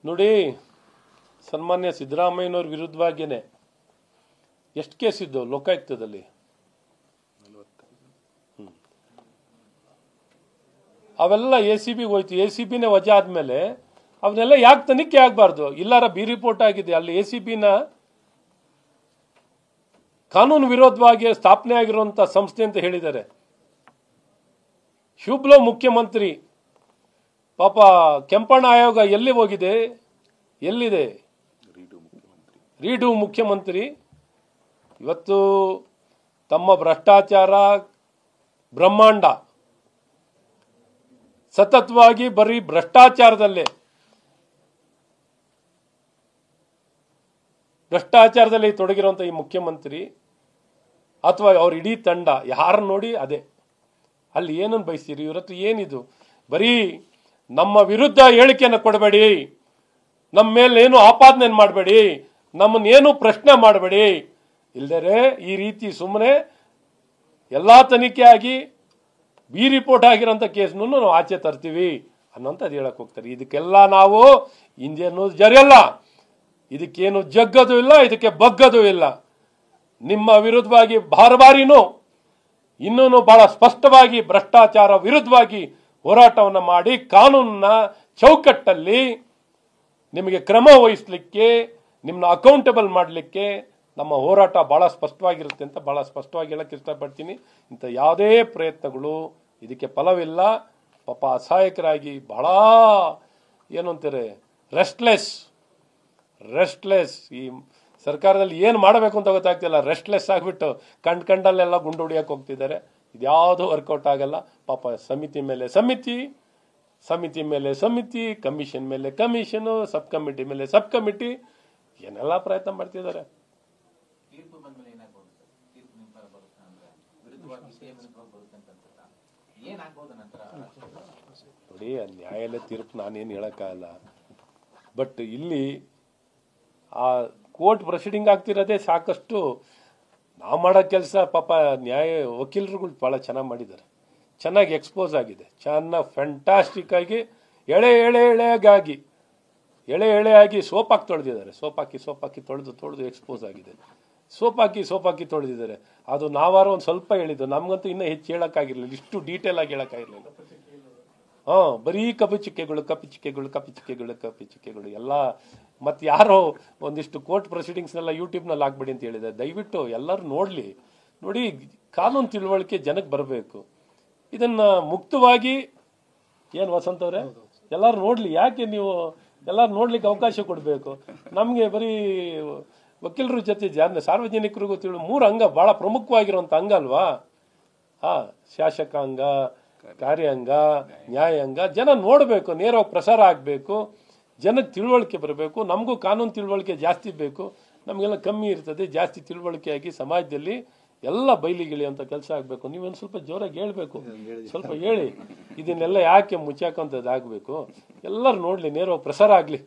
ನೋಡಿ, ಸನ್ಮಾನ್ಯ ಸಿದ್ದರಾಮಯ್ಯನವ್ರ ವಿರುದ್ಧವಾಗಿಯೇ ಎಷ್ಟು ಕೇಸ್ ಇದ್ದವು ಲೋಕಾಯುಕ್ತದಲ್ಲಿ? ಅವೆಲ್ಲ ACB ಹೋಯ್ತು. ACBನೇ ವಜಾ ಆದ್ಮೇಲೆ ಅವನ್ನೆಲ್ಲ ಯಾಕೆ ತನಿಖೆ ಆಗಬಾರ್ದು? ಇಲ್ಲಾರ ಬಿ ರಿಪೋರ್ಟ್ ಆಗಿದೆ. ಅಲ್ಲಿ ACBನ ಕಾನೂನು ವಿರೋಧವಾಗಿ ಸ್ಥಾಪನೆ ಆಗಿರುವಂತ ಸಂಸ್ಥೆ ಅಂತ ಹೇಳಿದ್ದಾರೆ. ಶುಭ್ಲೋ ಮುಖ್ಯಮಂತ್ರಿ, ಪಾಪ ಕೆಂಪಣ್ಣ ಆಯೋಗ ಎಲ್ಲಿ ಹೋಗಿದೆ? ಎಲ್ಲಿದೆ? ರೀಡು ಮುಖ್ಯಮಂತ್ರಿ. ಇವತ್ತು ತಮ್ಮ ಭ್ರಷ್ಟಾಚಾರ ಬ್ರಹ್ಮಾಂಡ ಸತತವಾಗಿ ಬರೀ ಭ್ರಷ್ಟಾಚಾರದಲ್ಲಿ ತೊಡಗಿರುವಂತ ಈ ಮುಖ್ಯಮಂತ್ರಿ ಅಥವಾ ಅವ್ರ ಇಡೀ ತಂಡ ಯಾರು ನೋಡಿ ಅದೇ. ಅಲ್ಲಿ ಏನನ್ನು ಬಯಸ್ತೀರಿ? ಇವ್ರ ಹತ್ರ ಏನಿದು? ಬರೀ ನಮ್ಮ ವಿರುದ್ಧ ಹೇಳಿಕೆಯನ್ನು ಕೊಡಬೇಡಿ, ನಮ್ಮ ಮೇಲೆ ಏನು ಆಪಾದನೆ ಮಾಡಬೇಡಿ, ನಮ್ಮನ್ನೇನು ಪ್ರಶ್ನೆ ಮಾಡಬೇಡಿ. ಇಲ್ದರೆ ಈ ರೀತಿ ಸುಮ್ಮನೆ ಎಲ್ಲಾ ತನಿಖೆ ಆಗಿ ಬಿ ರಿಪೋರ್ಟ್ ಆಗಿರೋಂಥ ಕೇಸ್ನೂ ನಾವು ಆಚೆ ತರ್ತೀವಿ ಅನ್ನೋಂಥದ್ದು ಹೇಳಕ್ ಹೋಗ್ತಾರೆ. ಇದಕ್ಕೆಲ್ಲ ನಾವು ಇಂಡಿಯನ್ ಜರಿಯಲ್ಲ, ಇದಕ್ಕೇನು ಜಗ್ಗದು ಇಲ್ಲ, ಇದಕ್ಕೆ ಬಗ್ಗದು ಇಲ್ಲ. ನಿಮ್ಮ ವಿರುದ್ಧವಾಗಿ ಬಾರಿನೂ ಇನ್ನೂ ಬಹಳ ಸ್ಪಷ್ಟವಾಗಿ ಭ್ರಷ್ಟಾಚಾರ ವಿರುದ್ಧವಾಗಿ ಹೋರಾಟವನ್ನು ಮಾಡಿ ಕಾನೂನಿನ ಚೌಕಟ್ಟಲ್ಲಿ ನಿಮಗೆ ಕ್ರಮ ವಹಿಸಲಿಕ್ಕೆ, ನಿಮ್ಮನ್ನ ಅಕೌಂಟಬಲ್ ಮಾಡಲಿಕ್ಕೆ ನಮ್ಮ ಹೋರಾಟ ಬಹಳ ಸ್ಪಷ್ಟವಾಗಿರುತ್ತೆ ಅಂತ ಬಹಳ ಸ್ಪಷ್ಟವಾಗಿ ಹೇಳಕ್ಕೆ ಇಷ್ಟಪಡ್ತೀನಿ. ಇಂಥ ಯಾವುದೇ ಪ್ರಯತ್ನಗಳು ಇದಕ್ಕೆ ಫಲವಿಲ್ಲ. ಪಾಪ ಅಸಹಾಯಕರಾಗಿ ಬಹಳ ಏನು ಅಂತಾರೆ, ರೆಸ್ಟ್ಲೆಸ್ ಈ ಸರ್ಕಾರದಲ್ಲಿ ಏನು ಮಾಡಬೇಕು ಅಂತ ಗೊತ್ತಾಗ್ತಿಲ್ಲ. ರೆಸ್ಟ್ಲೆಸ್ ಆಗಿಬಿಟ್ಟು ಕಂಡಲ್ಲೆಲ್ಲ ಗುಂಡು ಹೊಡಿಯಕ್ಕೆ ಹೋಗ್ತಿದ್ದಾರೆ. ಇದ್ಯಾವುದು ವರ್ಕೌಟ್ ಆಗಲ್ಲ. ಪಾಪ ಸಮಿತಿ ಮೇಲೆ ಸಮಿತಿ, ಕಮಿಷನ್ ಮೇಲೆ ಕಮಿಷನ್, ಸಬ್ ಕಮಿಟಿ ಮೇಲೆ ಸಬ್ ಕಮಿಟಿ, ಏನೆಲ್ಲ ಪ್ರಯತ್ನ ಮಾಡ್ತಿದ್ದಾರೆ. ನೋಡಿ, ನ್ಯಾಯಾಲಯ ತೀರ್ಪು ನಾನೇನು ಹೇಳಕ್ಕಾಗಲ್ಲ. ಬಟ್ ಇಲ್ಲಿ ಆ ಕೋರ್ಟ್ ಪ್ರೊಸೀಡಿಂಗ್ ಆಗ್ತಿರೋದೇ ಸಾಕಷ್ಟು ನಾವು ಮಾಡೋ ಕೆಲಸ. ಪಾಪ ವಕೀಲರುಗಳು ಬಹಳ ಚೆನ್ನಾಗಿ ಮಾಡಿದ್ದಾರೆ, ಚೆನ್ನಾಗಿ ಎಕ್ಸ್ಪೋಸ್ ಆಗಿದೆ, ಚೆನ್ನಾಗಿ ಫ್ಯಾಂಟಾಸ್ಟಿಕ್ ಆಗಿ ಎಳೆಯಾಗಿ ಸೋಪ್ ಹಾಕಿ ತೊಳೆದಿದ್ದಾರೆ. ಸೋಪ್ ಹಾಕಿ ತೊಳೆದು ಎಕ್ಸ್ಪೋಸ್ ಆಗಿದೆ. ಸೋಪ್ ಹಾಕಿ ತೊಳೆದಿದ್ದಾರೆ. ಅದು ನಾವಾರು ಒಂದು ಸ್ವಲ್ಪ ಹೇಳಿದ್ದು, ನಮ್ಗಂತೂ ಇನ್ನೂ ಹೆಚ್ಚು ಹೇಳಕ್ಕಾಗಿರ್ಲಿಲ್ಲ, ಇಷ್ಟು ಡೀಟೇಲ್ ಆಗಿ ಹೇಳಕ್ಕಾಗಿರ್ಲಿಲ್ಲ. ಬರೀ ಕಪಿಚಿಕೆಗಳು ಎಲ್ಲ. ಮತ್ತೆ ಯಾರೋ ಒಂದಿಷ್ಟು ಕೋರ್ಟ್ ಪ್ರೊಸೀಡಿಂಗ್ಸ್ನೆಲ್ಲ ಯೂಟ್ಯೂಬ್ನಲ್ಲಿ ಹಾಕ್ಬೇಡಿ ಅಂತ ಹೇಳಿದ್ದಾರೆ. ದಯವಿಟ್ಟು ಎಲ್ಲರೂ ನೋಡಿ, ಕಾನೂನು ತಿಳುವಳಿಕೆ ಜನಕ್ಕೆ ಬರಬೇಕು. ಇದನ್ನ ಮುಕ್ತವಾಗಿ ಏನು ವಸಂತ ಅವರೇ ಎಲ್ಲರೂ ನೋಡ್ಲಿ. ಯಾಕೆ ನೀವು ಎಲ್ಲರೂ ನೋಡ್ಲಿಕ್ಕೆ ಅವಕಾಶ ಕೊಡಬೇಕು? ನಮಗೆ ಬರೀ ವಕೀಲರ ಜೊತೆ ಸಾರ್ವಜನಿಕರಿಗೂ ತಿಳು 3 ಅಂಗ ಬಹಳ ಪ್ರಮುಖವಾಗಿರುವಂತ ಅಂಗ ಅಲ್ವಾ? ಶಾಸಕಾಂಗ, ಕಾರ್ಯಾಂಗ, ನ್ಯಾಯಾಂಗ. ಜನ ನೋಡಬೇಕು, ನೇರವಾಗಿ ಪ್ರಸಾರ ಆಗಬೇಕು, ಜನಕ್ಕೆ ತಿಳುವಳಿಕೆ ಬರಬೇಕು. ನಮಗೂ ಕಾನೂನು ತಿಳುವಳಿಕೆ ಜಾಸ್ತಿ ಬೇಕು, ನಮಗೆಲ್ಲ ಕಮ್ಮಿ ಇರ್ತದೆ. ಜಾಸ್ತಿ ತಿಳುವಳಿಕೆಯಾಗಿ ಸಮಾಜದಲ್ಲಿ ಎಲ್ಲ ಬಯಲಿಗಿಳಿಯುವಂಥ ಕೆಲಸ ಆಗಬೇಕು. ನೀವೊಂದು ಸ್ವಲ್ಪ ಜೋರಾಗಿ ಹೇಳ್ಬೇಕು, ಸ್ವಲ್ಪ ಹೇಳಿ. ಇದನ್ನೆಲ್ಲ ಯಾಕೆ ಮುಚ್ಚಾಕಂಥದ್ದು ಆಗಬೇಕು? ಎಲ್ಲರೂ ನೋಡಲಿ, ನೇರವಾಗಿ ಪ್ರಸಾರ ಆಗಲಿ.